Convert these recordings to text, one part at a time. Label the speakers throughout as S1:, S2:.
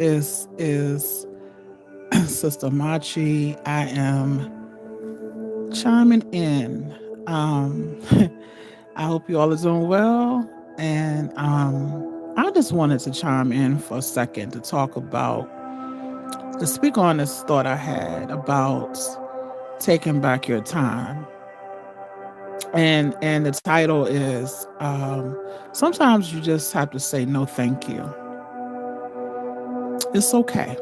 S1: This is Sister Machi. I am chiming in. Um, I hope you all are doing well. And I just wanted to chime in for a second to speak on this thought I had about taking back your time. And the title is sometimes you just have to say no thank you. It's okay.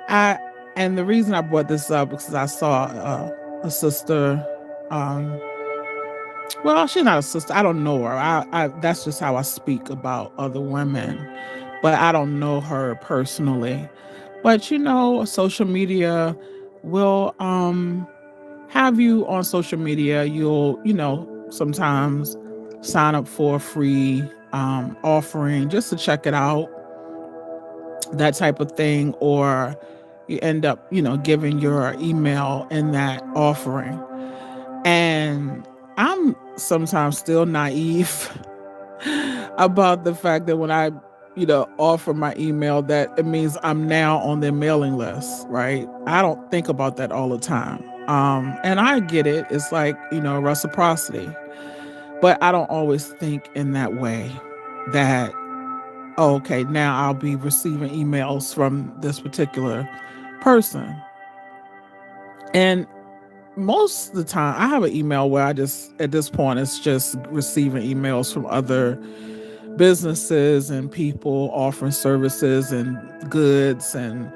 S1: I and the reason I brought this up because I saw a sister. Um, well, she's not a sister. I don't know her. I that's just how I speak about other women, but I don't know her personally. But social media will have you on social media. You'll sometimes sign up for a free offering just to check it out, that type of thing, or you end up, giving your email in that offering. And I'm sometimes still naive about the fact that when I, offer my email, that it means I'm now on their mailing list, right? I don't think about that all the time. And I get it. It's like, reciprocity. But I don't always think in that way that, oh, okay, now I'll be receiving emails from this particular person. And most of the time, I have an email where I just, at this point, it's just receiving emails from other businesses and people offering services and goods and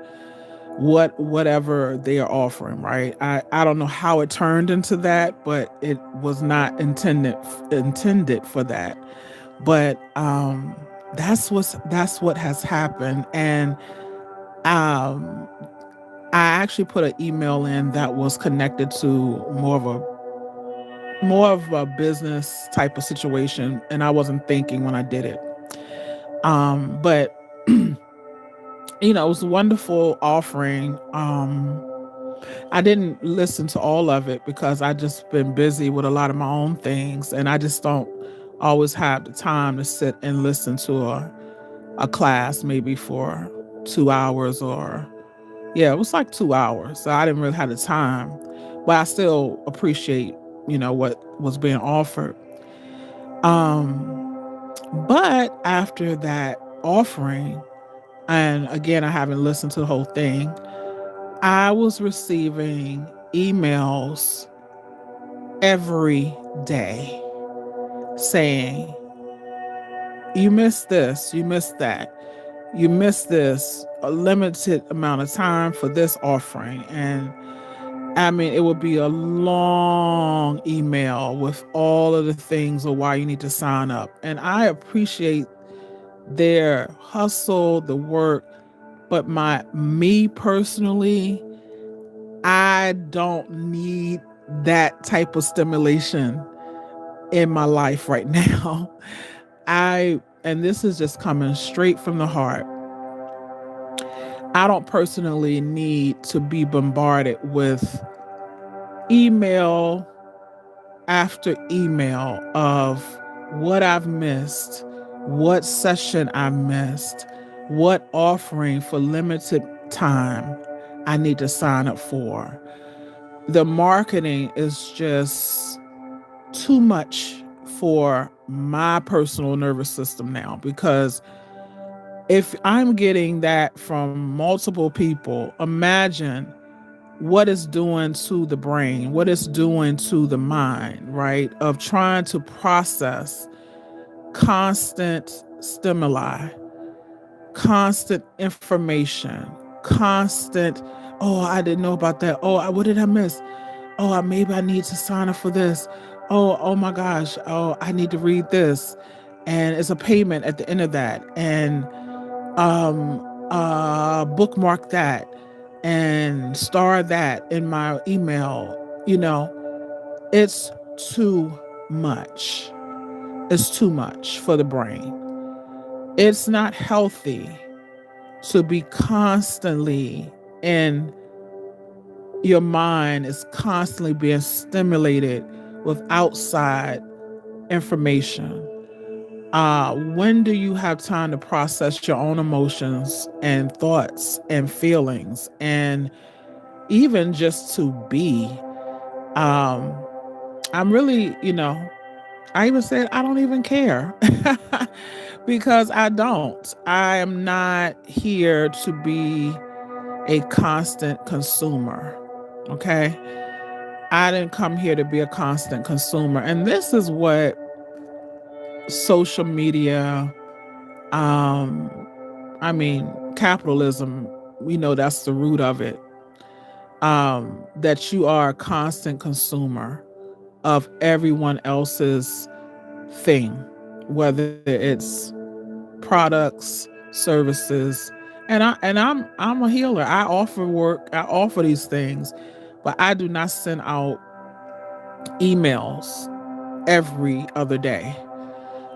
S1: whatever they are offering, right? I don't know how it turned into that, but it was not intended for that. But that's what has happened. And um I actually put an email in that was connected to more of a business type of situation, and I wasn't thinking when I did it. But it was a wonderful offering. I didn't listen to all of it because I just been busy with a lot of my own things, and I just don't always have the time to sit and listen to a class maybe for 2 hours, or yeah, it was like 2 hours. So I didn't really have the time, but I still appreciate, what was being offered. Um, but after that offering, and again, I haven't listened to the whole thing, I was receiving emails every day saying, you missed this, you missed that, you missed this, a limited amount of time for this offering. And I mean, it would be a long email with all of the things of why you need to sign up. And I appreciate their hustle, the work, but me personally, I don't need that type of stimulation in my life right now. And this is just coming straight from the heart. I don't personally need to be bombarded with email after email of what I've missed, what session I missed, what offering for limited time I need to sign up for. The marketing is just too much for my personal nervous system now, because if I'm getting that from multiple people, imagine what it's doing to the brain, what it's doing to the mind, right? Of trying to process constant stimuli, constant information, constant, oh, I didn't know about that. Oh, what did I miss? Oh, maybe I need to sign up for this. Oh my gosh. Oh, I need to read this. And it's a payment at the end of that. And bookmark that and star that in my email. It's too much. It's too much for the brain. It's not healthy to be constantly in your mind is constantly being stimulated with outside information. When do you have time to process your own emotions and thoughts and feelings and even just to be? Um, I'm really, I even said I don't even care because I don't. I am not here to be a constant consumer. Okay. I didn't come here to be a constant consumer. And this is what social media, um, I mean, capitalism, we know that's the root of it. That you are a constant consumer of everyone else's thing, whether it's products, services, and I'm a healer. I offer work, I offer these things, but I do not send out emails every other day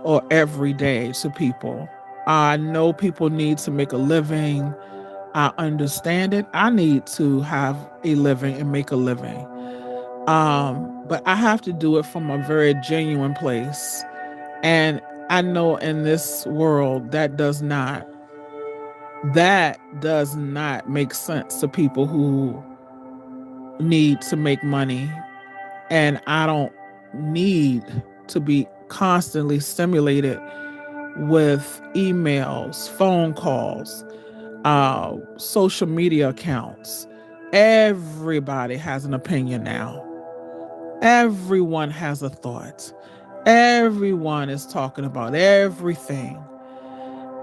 S1: or every day to people. I know people need to make a living. I understand it. I need to have a living and make a living. But I have to do it from a very genuine place. And I know in this world that does not make sense to people who need to make money. And I don't need to be constantly stimulated with emails, phone calls, social media accounts. Everybody has an opinion now. Everyone has a thought. Everyone is talking about everything.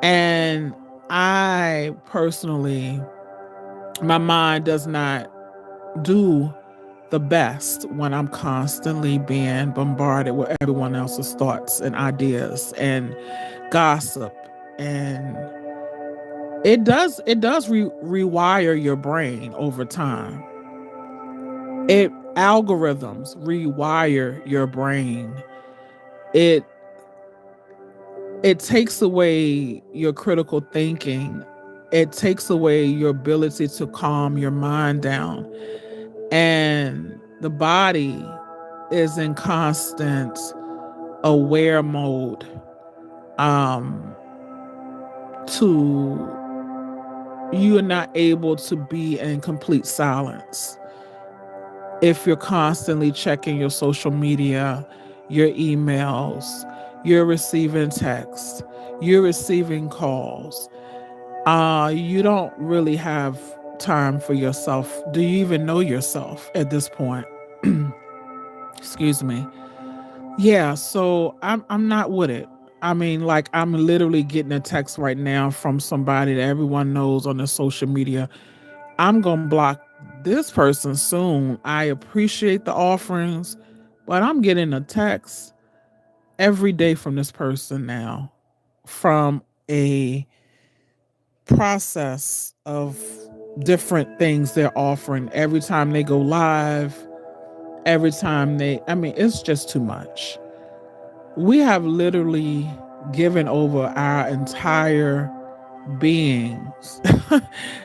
S1: And I personally, my mind does not do the best when I'm constantly being bombarded with everyone else's thoughts and ideas and gossip. And it does rewire your brain over time. It algorithms rewire your brain. It it takes away your critical thinking. It takes away your ability to calm your mind down. And the body is in constant aware mode, um to you are not able to be in complete silence if you're constantly checking your social media, your emails, you're receiving texts, you're receiving calls. You don't really have time for yourself. Do you even know yourself at this point? Excuse me. Yeah, so I'm not with it. I mean, like I'm literally getting a text right now from somebody that everyone knows on the social media. I'm gonna block this person soon. I appreciate the offerings, but I'm getting a text every day from this person now from a process of different things they're offering every time they go live, every time I mean, it's just too much. We have literally given over our entire beings,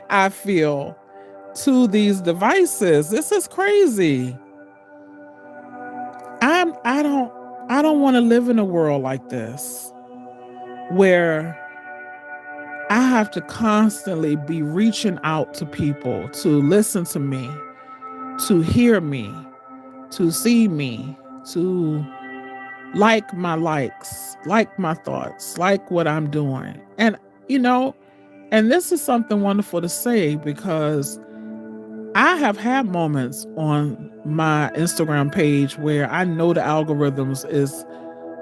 S1: I feel, to these devices. This is crazy. I'm I don't want to live in a world like this where I have to constantly be reaching out to people to listen to me, to hear me, to see me, to like my likes, like my thoughts, like what I'm doing. And, you know, and this is something wonderful to say because I have had moments on my Instagram page where I know the algorithms is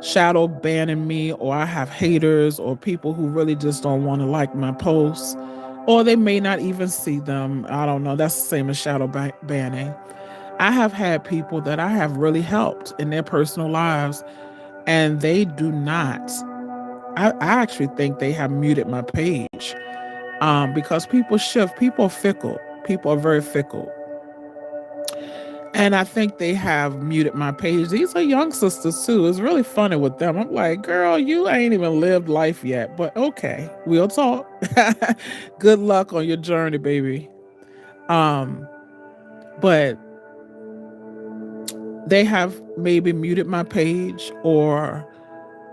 S1: shadow banning me, or I have haters or people who really just don't want to like my posts, or they may not even see them. I don't know. That's the same as shadow banning. I have had people that I have really helped in their personal lives, and they do not. I actually think they have muted my page, because people shift. People are fickle. People are very fickle. And I think they have muted my page. These are young sisters too. It's really funny with them. I'm like, girl, you ain't even lived life yet. But okay, we'll talk. Good luck on your journey, baby. Um, but they have maybe muted my page or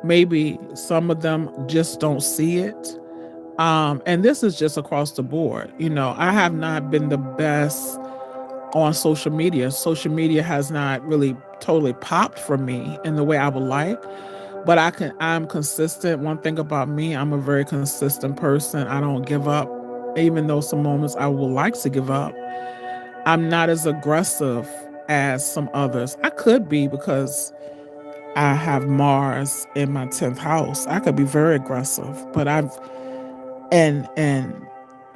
S1: Maybe some of them just don't see it. And this is just across the board. I have not been the best on social media. Social media has not really totally popped for me in the way I would like, but I'm consistent. One thing about me, I'm a very consistent person. I don't give up, even though some moments I would like to give up. I'm not as aggressive as some others. I could be because I have Mars in my 10th house. I could be very aggressive, but and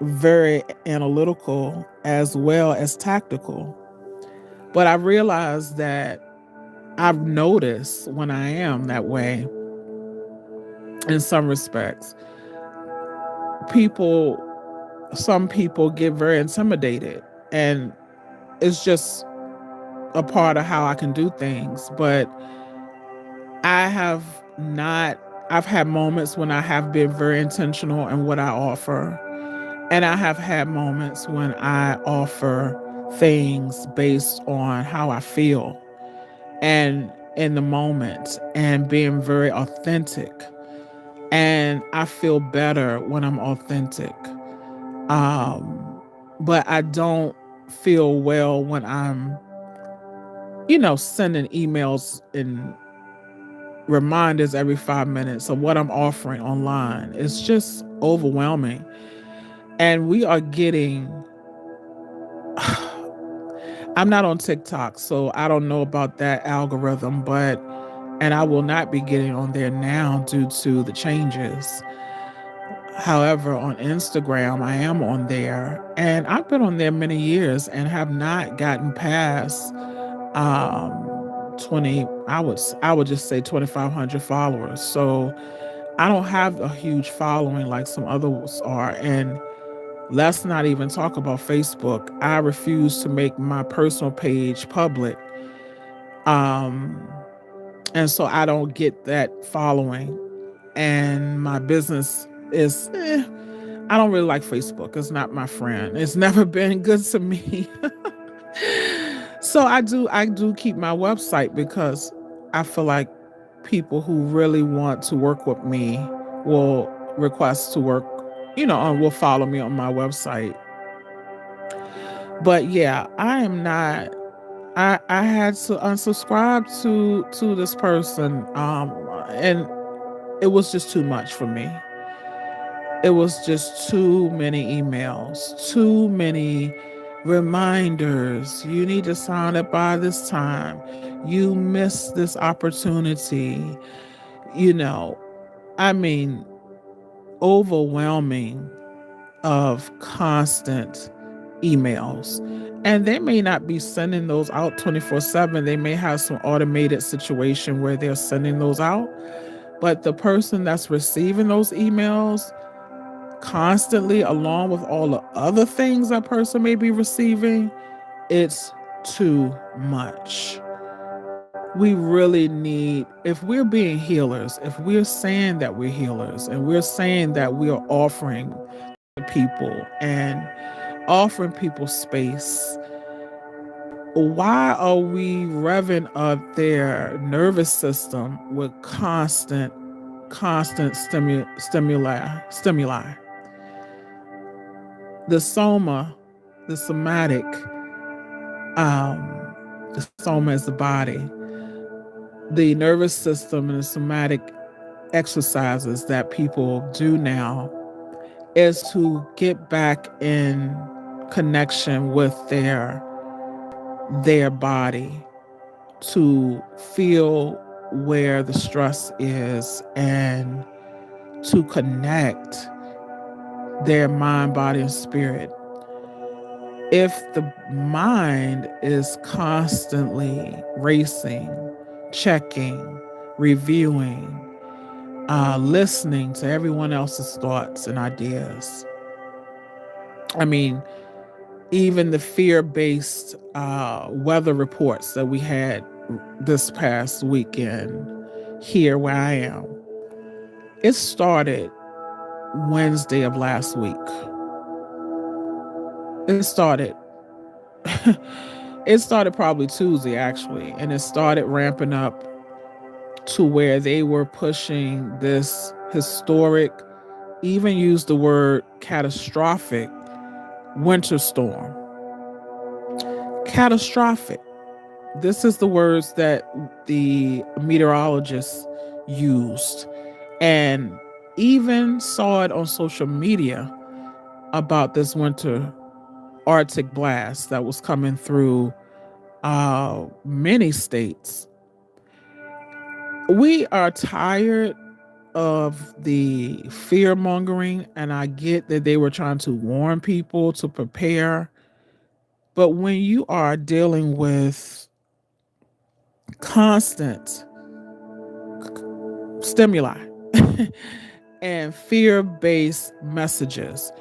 S1: very analytical as well as tactical. But I realized that I've noticed when I am that way, in some respects, people, some people get very intimidated, and it's just a part of how I can do things. But I have not, I've had moments when I have been very intentional in what I offer. And I have had moments when I offer things based on how I feel and in the moment and being very authentic. And I feel better when I'm authentic. Um, but I don't feel well when I'm, sending emails and reminders every 5 minutes of what I'm offering online. It's just overwhelming. And we are getting, I'm not on TikTok, so I don't know about that algorithm, and I will not be getting on there now due to the changes. However, on Instagram, I am on there, and I've been on there many years and have not gotten past 20, I would just say 2,500 followers. So I don't have a huge following like some others are. And let's not even talk about Facebook. I refuse to make my personal page public. Um, and so I don't get that following. And my business is, I don't really like Facebook. It's not my friend. It's never been good to me. So I do keep my website because I feel like people who really want to work with me will request to work, and will follow me on my website. But yeah, I am not. I had to unsubscribe to this person, and it was just too much for me. It was just too many emails, too many reminders. You need to sign up by this time. You missed this opportunity. You know, I mean, overwhelming of constant emails. And they may not be sending those out 24/7. They may have some automated situation where they're sending those out. But the person that's receiving those emails constantly, along with all the other things that person may be receiving, it's too much. We really need, if we're being healers, if we're saying that we're healers and we're saying that we are offering people and offering people space, why are we revving up their nervous system with constant stimuli? The soma, the somatic, the soma is the body. The nervous system and the somatic exercises that people do now is to get back in connection with their body, to feel where the stress is and to connect their mind, body, and spirit. If the mind is constantly racing, checking, reviewing, listening to everyone else's thoughts and ideas, I mean, even the fear-based weather reports that we had this past weekend here where I am, it started Wednesday of last week. It started it started probably Tuesday actually, and it started ramping up to where they were pushing this historic, even used the word catastrophic winter storm. Catastrophic. This is the words that the meteorologists used, and even saw it on social media about this winter Arctic blast that was coming through many states. We are tired of the fear mongering, and I get that they were trying to warn people to prepare. But when you are dealing with constant stimuli and fear based messages,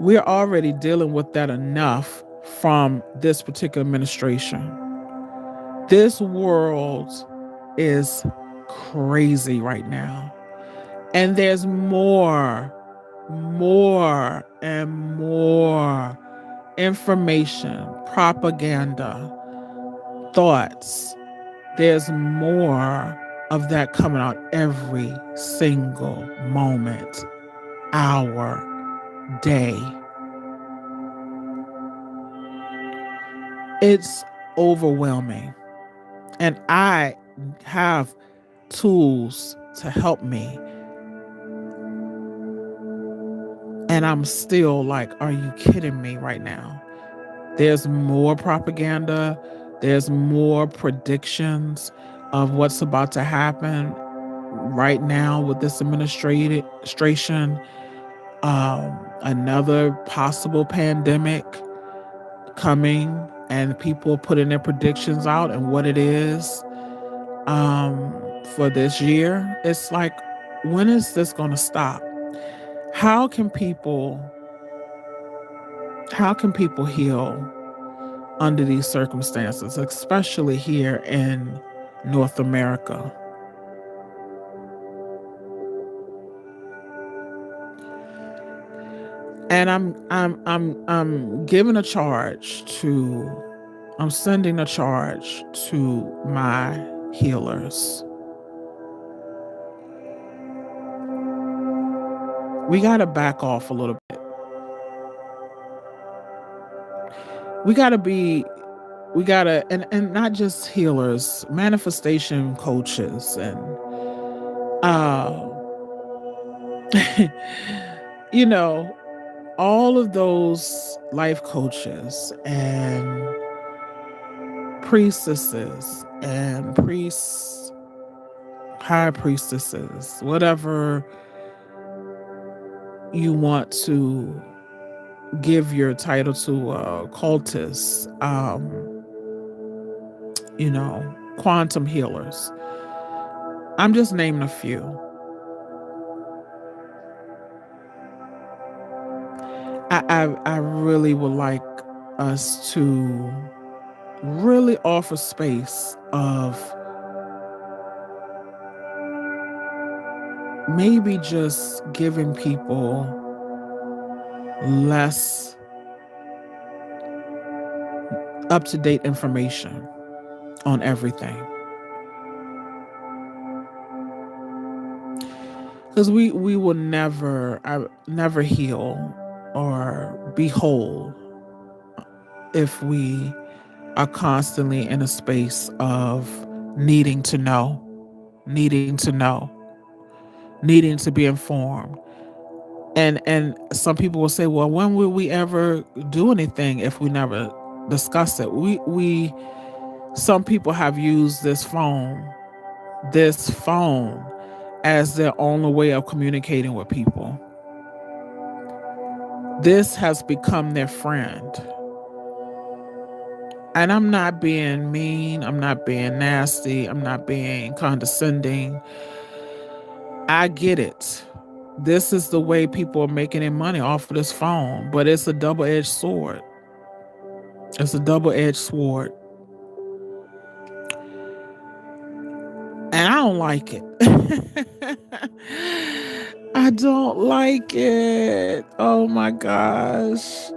S1: we're already dealing with that enough from this particular administration. This world is crazy right now. And there's and more information, propaganda, thoughts. There's more of that coming out every single moment, hour, day. It's overwhelming. And I have tools to help me. And I'm still like, are you kidding me right now? There's more propaganda. There's more predictions of what's about to happen right now with this administration. Another possible pandemic coming, and people putting their predictions out and what it is for this year. It's like, when is this going to stop? How can people heal under these circumstances, especially here in North America? And I'm giving a charge to I'm sending a charge to my healers. We got to back off a little bit. We got to, and not just healers, manifestation coaches, and you know, all of those life coaches and priestesses and priests, high priestesses, whatever you want to give your title to, cultists, quantum healers. I'm just naming a few. I really would like us to really offer space of maybe just giving people less up-to-date information on everything. Because we will never heal or be whole if we are constantly in a space of needing to know, needing to be informed. And some people will say, well, when will we ever do anything if we never discuss it? We some people have used this phone as their only way of communicating with people. This has become their friend. And I'm not being mean, I'm not being nasty, I'm not being condescending. I get it. This is the way people are making their money off of this phone, but it's a double-edged sword. It's a double-edged sword. And I don't like it. I don't like it. Oh my gosh.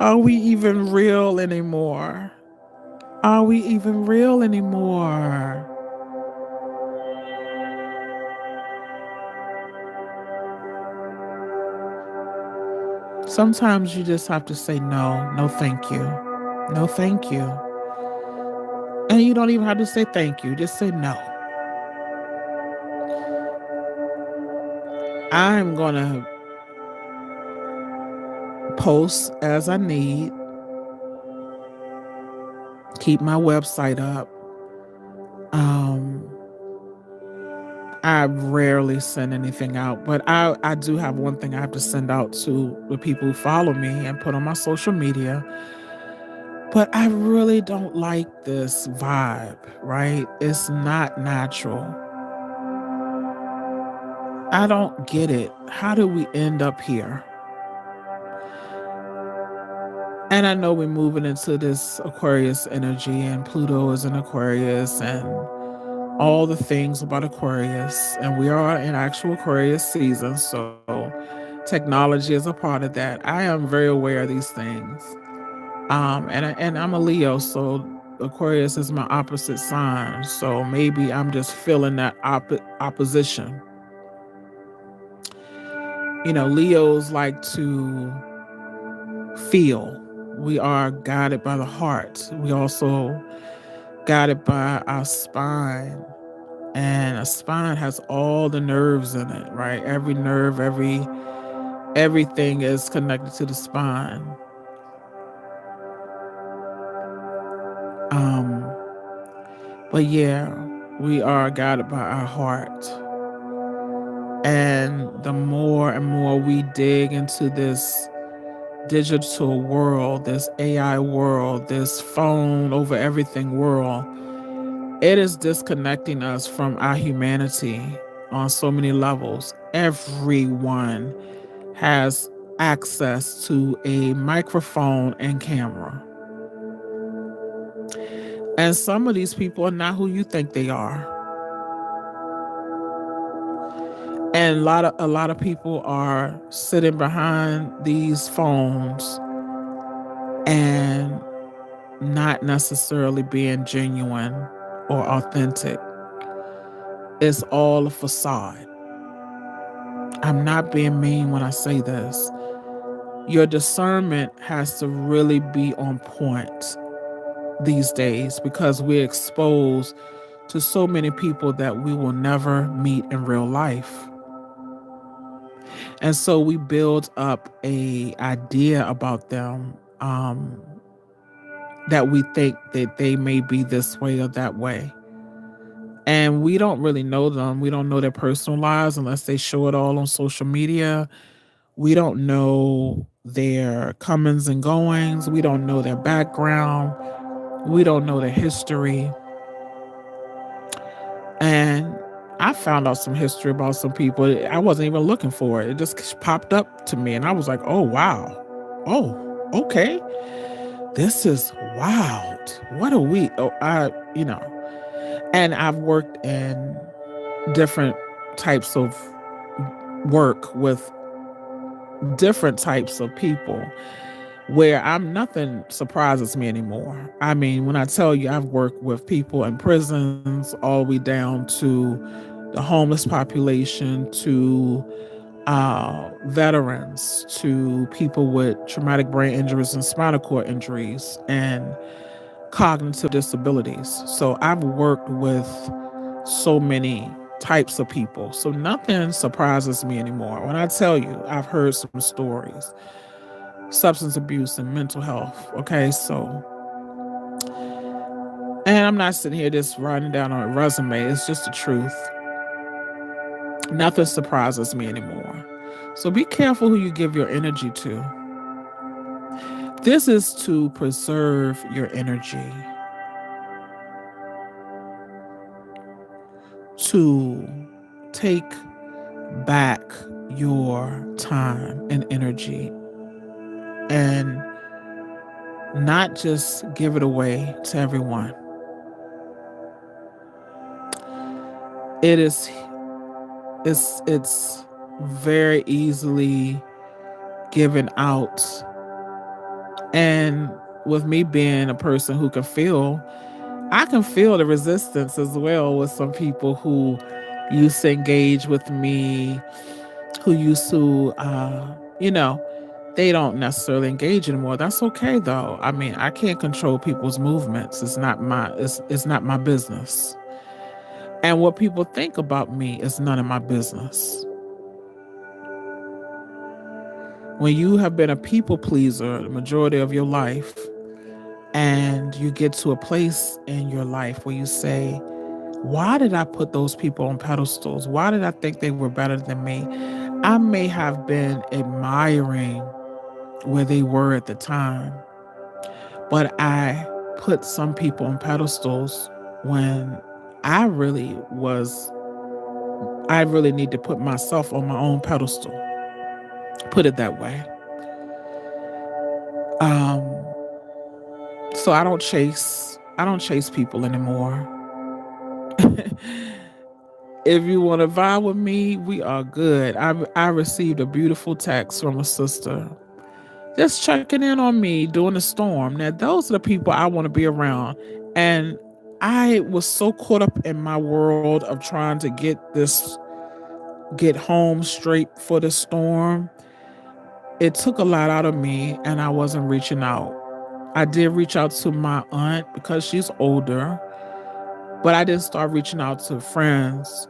S1: Are we even real anymore? Are we even real anymore? Sometimes you just have to say no, no thank you. No thank you. And you don't even have to say thank you, just say no. I'm going to post as I need, keep my website up. Um, I rarely send anything out, but I do have one thing I have to send out to the people who follow me and put on my social media. But I really don't like this vibe, right? It's not natural. I don't get it. How did we end up here? And I know we're moving into this Aquarius energy, and Pluto is in Aquarius, and all the things about Aquarius. And we are in actual Aquarius season, so technology is a part of that. I am very aware of these things. And I'm a Leo, so Aquarius is my opposite sign. So maybe I'm just feeling that opposition. Leos like to feel. We are guided by the heart. We also guided by our spine. And a spine has all the nerves in it, right? Every nerve, everything is connected to the spine. Um, but yeah, we are guided by our heart. And the more and more we dig into this digital world, this AI world, this phone over everything world, it is disconnecting us from our humanity on so many levels. Everyone has access to a microphone and camera. And some of these people are not who you think they are. And a lot of people are sitting behind these phones and not necessarily being genuine or authentic. It's all a facade. I'm not being mean when I say this. Your discernment has to really be on point these days because we're exposed to so many people that we will never meet in real life. And so we build up a idea about them, that we think that they may be this way or that way. And we don't really know them. We don't know their personal lives unless they show it all on social media. We don't know their comings and goings. We don't know their background. We don't know their history. And I found out some history about some people. I wasn't even looking for it. It just popped up to me. And I was like, oh, wow. Oh, okay. This is wild. What are we? And I've worked in different types of work with different types of people where nothing surprises me anymore. I mean, when I tell you I've worked with people in prisons all the way down to the homeless population, to veterans, to people with traumatic brain injuries and spinal cord injuries and cognitive disabilities. So I've worked with so many types of people. So nothing surprises me anymore. When I tell you, I've heard some stories, substance abuse and mental health. Okay, so, and I'm not sitting here just writing down on a resume. It's just the truth. Nothing surprises me anymore. So be careful who you give your energy to. This is to preserve your energy, to take back your time and energy and not just give it away to everyone. It's very easily given out. And with me being a person who can feel, I can feel the resistance as well with some people who used to engage with me, who used to, they don't necessarily engage anymore. That's okay though. I mean, I can't control people's movements. It's not my business. And what people think about me is none of my business. When you have been a people pleaser the majority of your life, and you get to a place in your life where you say, why did I put those people on pedestals? Why did I think they were better than me? I may have been admiring where they were at the time, but I put some people on pedestals when I really was, I really need to put myself on my own pedestal. Put it that way. Um, so I don't chase people anymore. If you want to vibe with me, we are good. I received a beautiful text from a sister just checking in on me during the storm. Now, those are the people I want to be around. And I was so caught up in my world of trying to get home straight for the storm. It took a lot out of me, and I wasn't reaching out. I did reach out to my aunt because she's older, but I didn't start reaching out to friends.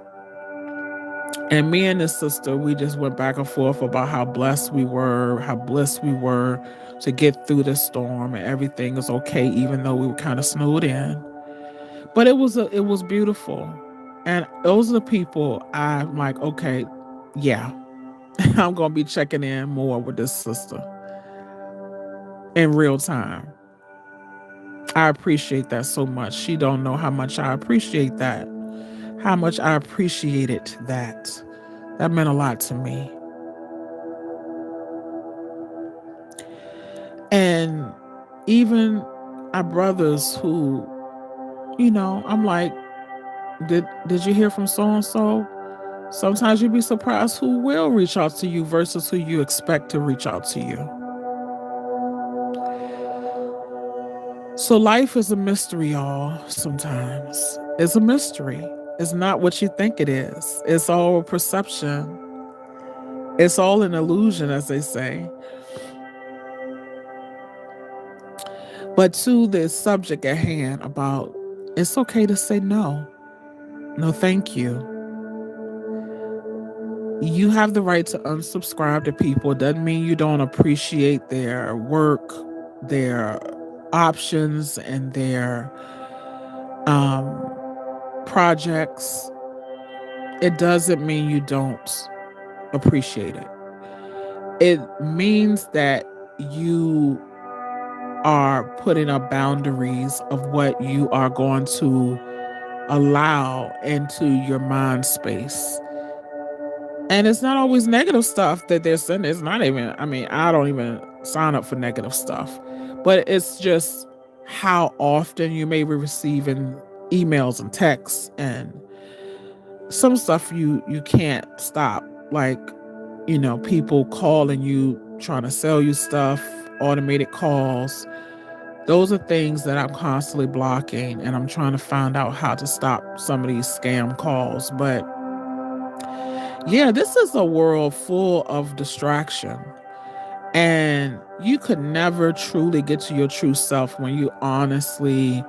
S1: And me and this sister, we just went back and forth about how blessed we were, how blessed we were to get through this storm, and everything is okay, even though we were kind of snowed in. But it was beautiful, and those are the people I'm like, okay, yeah, I'm gonna be checking in more with this sister in real time. I appreciate that so much. She don't know how much I appreciate that, how much I appreciated that. That meant a lot to me. And even our brothers who, I'm like, did you hear from so and so? Sometimes you'd be surprised who will reach out to you versus who you expect to reach out to you. So life is a mystery, y'all. Sometimes it's a mystery. It's not what you think it is. It's all a perception. It's all an illusion, as they say. But to the subject at hand about it's okay to say no. No, thank you. You have the right to unsubscribe to people. It doesn't mean you don't appreciate their work, their options, and their projects. It doesn't mean you don't appreciate it. It means that you are putting up boundaries of what you are going to allow into your mind space. And it's not always negative stuff that they're sending. It's not even, I mean, I don't even sign up for negative stuff, but it's just how often you may be receiving emails and texts, and some stuff you can't stop. Like, people calling you, trying to sell you stuff, automated calls. Those are things that I'm constantly blocking, and I'm trying to find out how to stop some of these scam calls. But yeah, this is a world full of distraction, and you could never truly get to your true self when you honestly,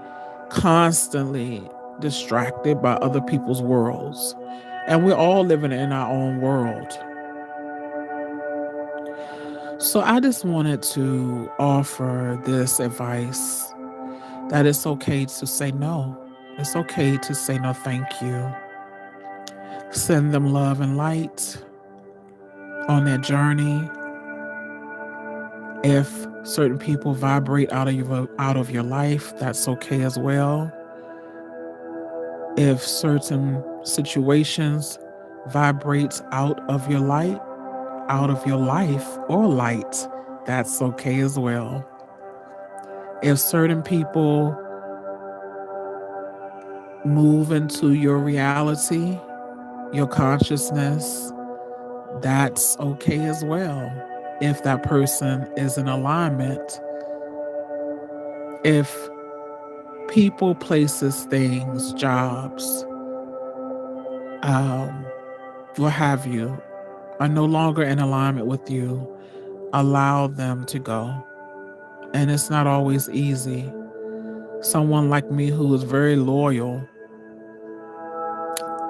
S1: constantly distracted by other people's worlds. And we're all living in our own world. So I just wanted to offer this advice that it's okay to say no. It's okay to say no, thank you. Send them love and light on their journey. If certain people vibrate out of your life, that's okay as well. If certain situations vibrates out of your light, out of your life or light, that's okay as well. If certain people move into your reality, your consciousness, that's okay as well. If that person is in alignment, if people, places, things, jobs, what have you, are no longer in alignment with you, allow them to go. And it's not always easy. Someone like me who is very loyal,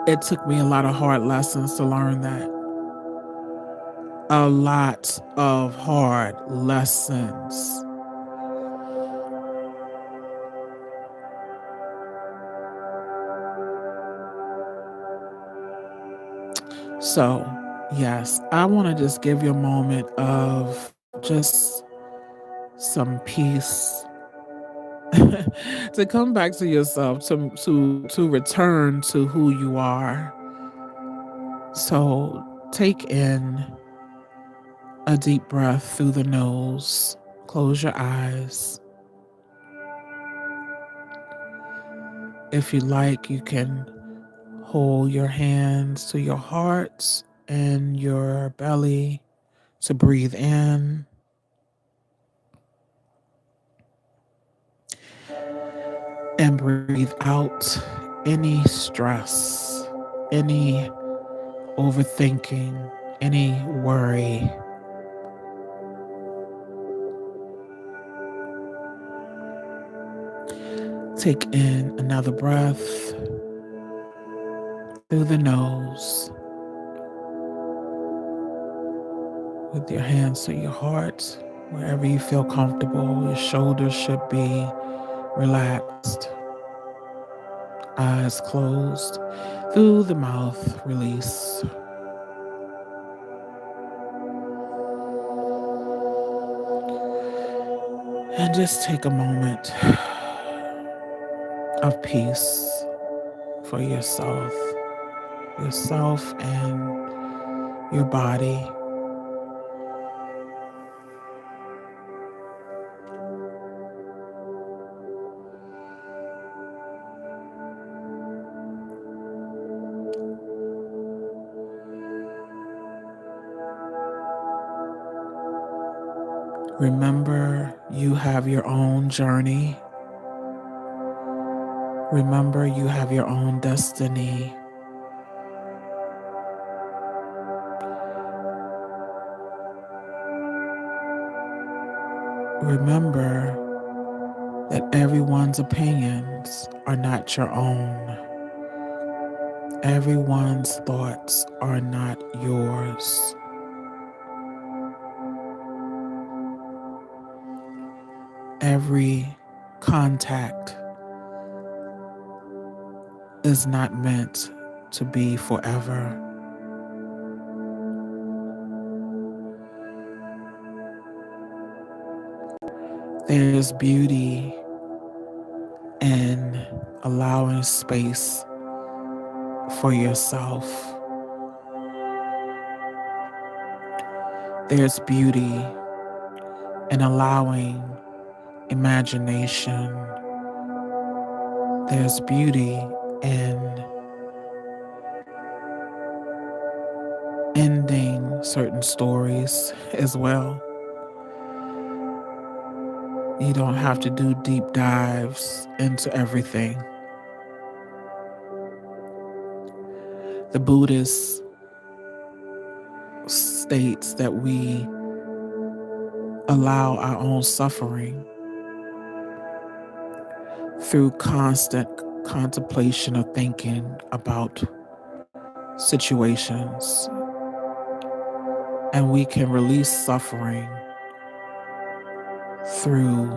S1: it took me a lot of hard lessons to learn that. A lot of hard lessons. So, yes, I want to just give you a moment of just some peace to come back to yourself, to return to who you are. So, take in a deep breath through the nose. Close your eyes. If you like, you can hold your hands to your heart and your belly to breathe in and breathe out any stress, any overthinking, any worry. Take in another breath through the nose with your hands to your heart, wherever you feel comfortable. Your shoulders should be relaxed, eyes closed. Through the mouth, release. And just take a moment of peace for yourself and your body. Remember, you have your own journey. Remember, you have your own destiny. Remember that everyone's opinions are not your own. Everyone's thoughts are not yours. Every contact is not meant to be forever. There's beauty in allowing space for yourself. There's beauty in allowing imagination. There's beauty in ending certain stories as well. You don't have to do deep dives into everything. The Buddhist states that we allow our own suffering through constant contemplation of thinking about situations. And we can release suffering through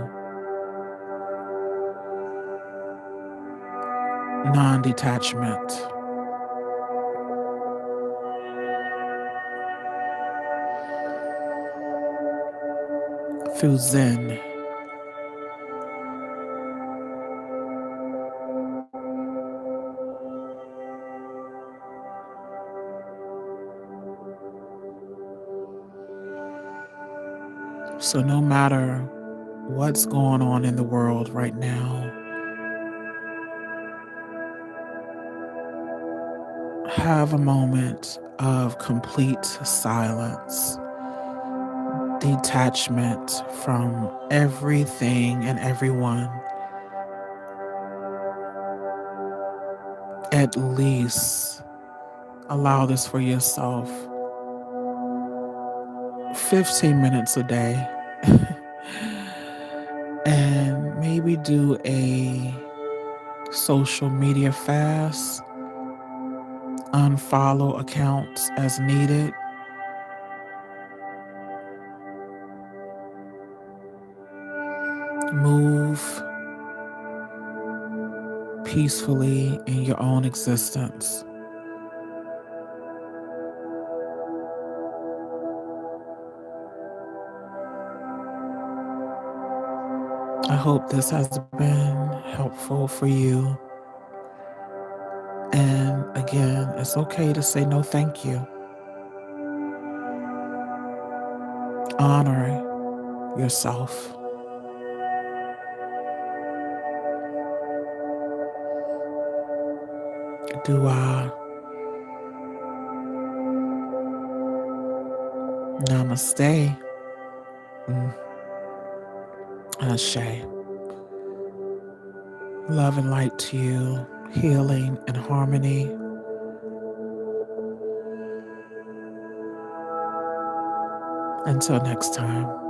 S1: non-detachment, through Zen. So no matter what's going on in the world right now, have a moment of complete silence, detachment from everything and everyone. At least allow this for yourself. 15 minutes a day and maybe do a social media fast, unfollow accounts as needed, move peacefully in your own existence. I hope this has been helpful for you. And again, it's okay to say no thank you. Honor yourself. Dua. Namaste. Mm. Ashe. Love and light to you. Healing and harmony. Until next time.